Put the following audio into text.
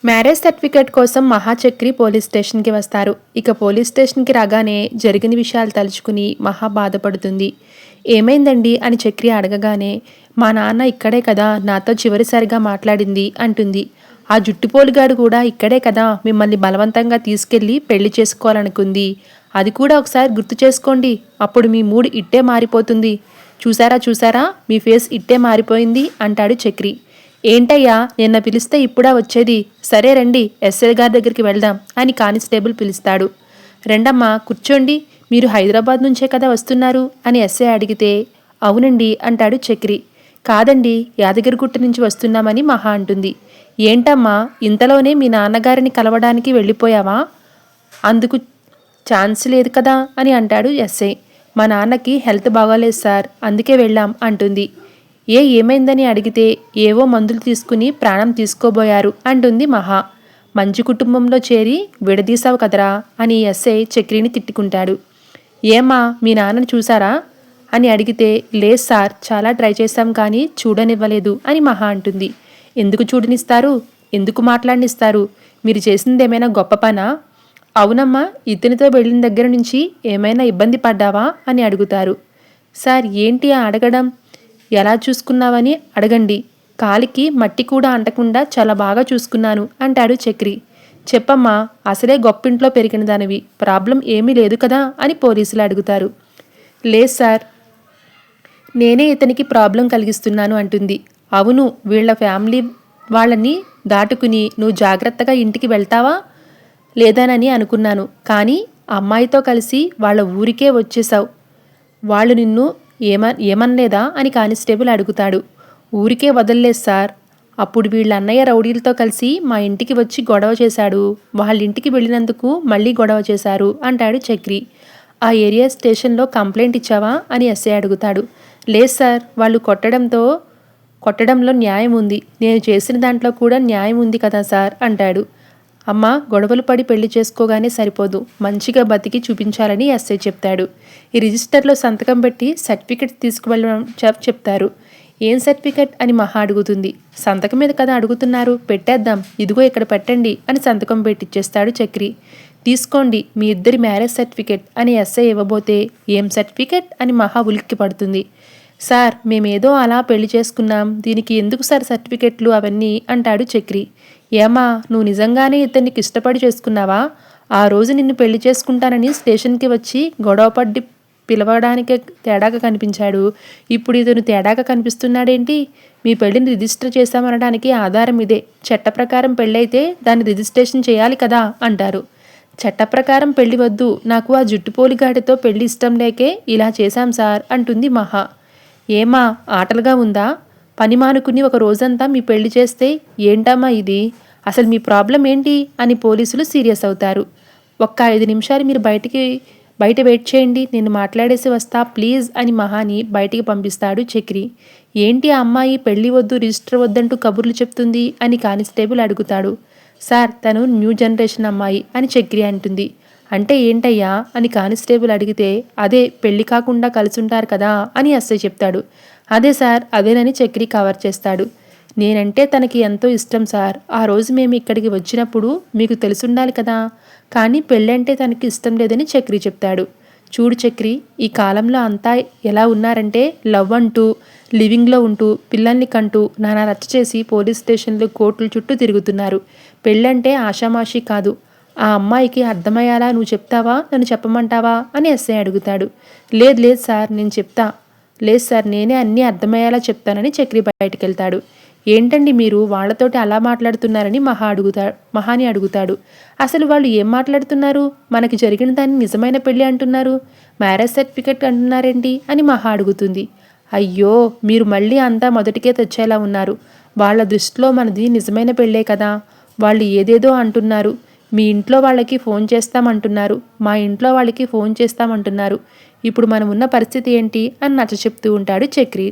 Marriage certificate కోసం మహాచక్రి police స్టేషన్కి వస్తారు. ఇక పోలీస్ స్టేషన్కి రాగానే జరిగిన విషయాలు తలుచుకుని మహా బాధపడుతుంది. ఏమైందండి అని చక్రి అడగగానే, మా నాన్న ఇక్కడే కదా నాతో చివరిసారిగా మాట్లాడింది అంటుంది. ఆ జుట్టుపోలిగాడు కూడా ఇక్కడే కదా మిమ్మల్ని బలవంతంగా తీసుకెళ్లి పెళ్లి చేసుకోవాలనుకుంది. అది కూడా ఒకసారి గుర్తు చేసుకోండి, అప్పుడు మీ మూడ్ ఇట్టే మారిపోతుంది. చూసారా మీ ఫేస్ ఇట్టే మారిపోయింది అంటాడు చక్రి. ఏంటయ్యా నిన్న పిలిస్తే ఇప్పుడా వచ్చేది? సరే రండి ఎస్ఐ గారి దగ్గరికి వెళ్దాం అని కానిస్టేబుల్ పిలుస్తాడు. రెండమ్మా కూర్చోండి, మీరు హైదరాబాద్ నుంచే కదా వస్తున్నారు అని ఎస్ఐ అడిగితే, అవునండి అంటాడు చక్రి. కాదండి యాదగిరిగుట్ట నుంచి వస్తున్నామని మహా అంటుంది. ఏంటమ్మా ఇంతలోనే మీ నాన్నగారిని కలవడానికి వెళ్ళిపోయావా? అందుకు ఛాన్స్ లేదు కదా అని అంటాడు ఎస్ఐ. మా నాన్నకి హెల్త్ బాగోలేదు సార్, అందుకే వెళ్ళాం అంటుంది. ఏమైందని అడిగితే, ఏవో మందులు తీసుకుని ప్రాణం తీసుకోబోయారు అంటుంది మహా. మంచి కుటుంబంలో చేరి విడదీసావు కదరా అని ఎస్ఐ చక్రిని తిట్టుకుంటాడు. ఏమ్మా మీ నాన్నని చూసారా అని అడిగితే, లేదు సార్ చాలా ట్రై చేశాం కానీ చూడనివ్వలేదు అని మహా అంటుంది. ఎందుకు చూడనిస్తారు? ఎందుకు మాట్లాడనిస్తారు? మీరు చేసిందేమైనా గొప్ప పనా? అవునమ్మా, ఇతనితో వెళ్ళిన దగ్గర నుంచి ఏమైనా ఇబ్బంది పడ్డావా అని అడుగుతారు. సార్ ఏంటి అడగడం? ఎలా చూసుకున్నావని అడగండి, కాలికి మట్టి కూడా అంటకుండా చాలా బాగా చూసుకున్నాను అంటాడు చక్రి. చెప్పమ్మా, అసలే గొప్పింట్లో పెరిగిన దానివి, ప్రాబ్లం ఏమీ లేదు కదా అని పోలీసులు అడుగుతారు. లేదు సార్, నేనే ఇతనికి ప్రాబ్లం కలిగిస్తున్నాను అంటుంది. అవును, వీళ్ళ ఫ్యామిలీ వాళ్ళని దాటుకుని నువ్వు జాగ్రత్తగా ఇంటికి వెళ్తావా లేదానని అనుకున్నాను, కానీ అమ్మాయితో కలిసి వాళ్ళ ఊరికే వచ్చేసావు. వాళ్ళు నిన్ను ఏమనలేదా అని కానిస్టేబుల్ అడుగుతాడు. ఊరికే వదల్లేదు సార్, అప్పుడు వీళ్ళ అన్నయ్య రౌడీలతో కలిసి మా ఇంటికి వచ్చి గొడవ చేశాడు, వాళ్ళ ఇంటికి వెళ్ళినందుకు మళ్ళీ గొడవ చేశారు అంటాడు చక్రి. ఆ ఏరియా స్టేషన్లో కంప్లైంట్ ఇచ్చావా అని ఎస్ఐ అడుగుతాడు. లేదు సార్, వాళ్ళు కొట్టడంలో న్యాయం ఉంది, నేను చేసిన దాంట్లో కూడా న్యాయం ఉంది కదా సార్ అంటాడు. అమ్మ గొడవలు పడి పెళ్లి చేసుకోగానే సరిపోదు, మంచిగా బతికి చూపించాలని ఎస్ఐ చెప్తాడు. ఈ రిజిస్టర్లో సంతకం పెట్టి సర్టిఫికెట్ తీసుకువెళ్ళడం చెప్తారు. ఏం సర్టిఫికెట్ అని మహా అడుగుతుంది. సంతకం మీద కదా అడుగుతున్నారు, పెట్టేద్దాం, ఇదిగో ఇక్కడ పెట్టండి అని సంతకం పెట్టిచ్చేస్తాడు చక్రి. తీసుకోండి మీ ఇద్దరి మ్యారేజ్ సర్టిఫికెట్ అని ఎస్ఐ ఇవ్వబోతే, ఏం సర్టిఫికెట్ అని మహా ఉలిక్కి పడుతుంది. సార్ మేమేదో అలా పెళ్లి చేసుకున్నాం, దీనికి ఎందుకు సార్ సర్టిఫికెట్లు అవన్నీ అంటాడు చక్రి. ఏమా నువ్వు నిజంగానే ఇతనికి ఇష్టపడి చేసుకున్నావా? ఆ రోజు నిన్ను పెళ్లి చేసుకుంటానని స్టేషన్కి వచ్చి గొడవపడ్డి పిలవడానికి తేడాగా కనిపించాడు, ఇప్పుడు ఇతను తేడాగా కనిపిస్తున్నాడేంటి? మీ పెళ్లిని రిజిస్టర్ చేశామనడానికి ఆధారం ఇదే, చట్ట ప్రకారం పెళ్ళైతే దాన్ని రిజిస్ట్రేషన్ చేయాలి కదా అంటారు. చట్ట ప్రకారం పెళ్లి వద్దు, నాకు ఆ జుట్టుపోలిగాడితో పెళ్లి ఇష్టం లేకే ఇలా చేశాం సార్ అంటుంది మహా. ఏమా ఆటలుగా ఉందా? పని మానుకుని ఒక రోజంతా మీ పెళ్లి చేస్తే ఏంటమ్మా ఇది? అసలు మీ ప్రాబ్లం ఏంటి అని పోలీసులు సీరియస్ అవుతారు. ఒక్క 5 నిమిషాలు మీరు బయట వెయిట్ చేయండి, నేను మాట్లాడేసి వస్తా ప్లీజ్ అని మహాని బయటికి పంపిస్తాడు చక్రి. ఏంటి ఆ అమ్మాయి పెళ్లి వద్దు రిజిస్టర్ వద్దంటూ కబుర్లు చెప్తుంది అని కానిస్టేబుల్ అడుగుతాడు. సార్ తను న్యూ జనరేషన్ అమ్మాయి అని చక్రి అంటుంది. అంటే ఏంటయ్యా అని కానిస్టేబుల్ అడిగితే, అదే పెళ్లి కాకుండా కలిసుంటారు కదా అని ఎస్ఐ చెప్తాడు. అదే సార్ అదేనని చక్రి కవర్ చేస్తాడు. నేనంటే తనకి ఎంతో ఇష్టం సార్, ఆ రోజు మేము ఇక్కడికి వచ్చినప్పుడు మీకు తెలుసుండాలి కదా, కానీ పెళ్ళంటే తనకి ఇష్టం లేదని చక్రి చెప్తాడు. చూడు చక్రి, ఈ కాలంలో అంతా ఎలా ఉన్నారంటే లవ్ అంటూ లివింగ్లో ఉంటూ పిల్లల్ని కంటూ నానా రచ్చ చేసి పోలీస్ స్టేషన్లు కోర్టుల చుట్టూ తిరుగుతున్నారు. పెళ్ళంటే ఆషామాషి కాదు. ఆ అమ్మాయికి అర్థమయ్యేలా నువ్వు చెప్తావా నన్ను చెప్పమంటావా అని ఎస్ఐ అడుగుతాడు. లేదు సార్ నేను చెప్తా, లేదు సార్ నేనే అన్నీ అర్థమయ్యేలా చెప్తానని చక్రి బయటికి వెళ్తాడు. ఏంటండి మీరు వాళ్ళతోటి అలా మాట్లాడుతున్నారని మహాని అడుగుతాడు. అసలు వాళ్ళు ఏం మాట్లాడుతున్నారు? మనకి జరిగిన దాన్ని నిజమైన పెళ్ళి అంటున్నారు, మ్యారేజ్ సర్టిఫికెట్ అంటున్నారేంటి అని మహా అడుగుతుంది. అయ్యో మీరు మళ్ళీ అంతా మొదటికే తెచ్చేలా ఉన్నారు. వాళ్ళ దృష్టిలో మనది నిజమైన పెళ్ళే కదా, వాళ్ళు ఏదేదో అంటున్నారు. మీ ఇంట్లో వాళ్ళకి ఫోన్ చేస్తామంటున్నారు, మా ఇంట్లో వాళ్ళకి ఫోన్ చేస్తామంటున్నారు, ఇప్పుడు మనం ఉన్న పరిస్థితి ఏంటి అని నచ్చ చెప్తూ ఉంటాడు చక్రి.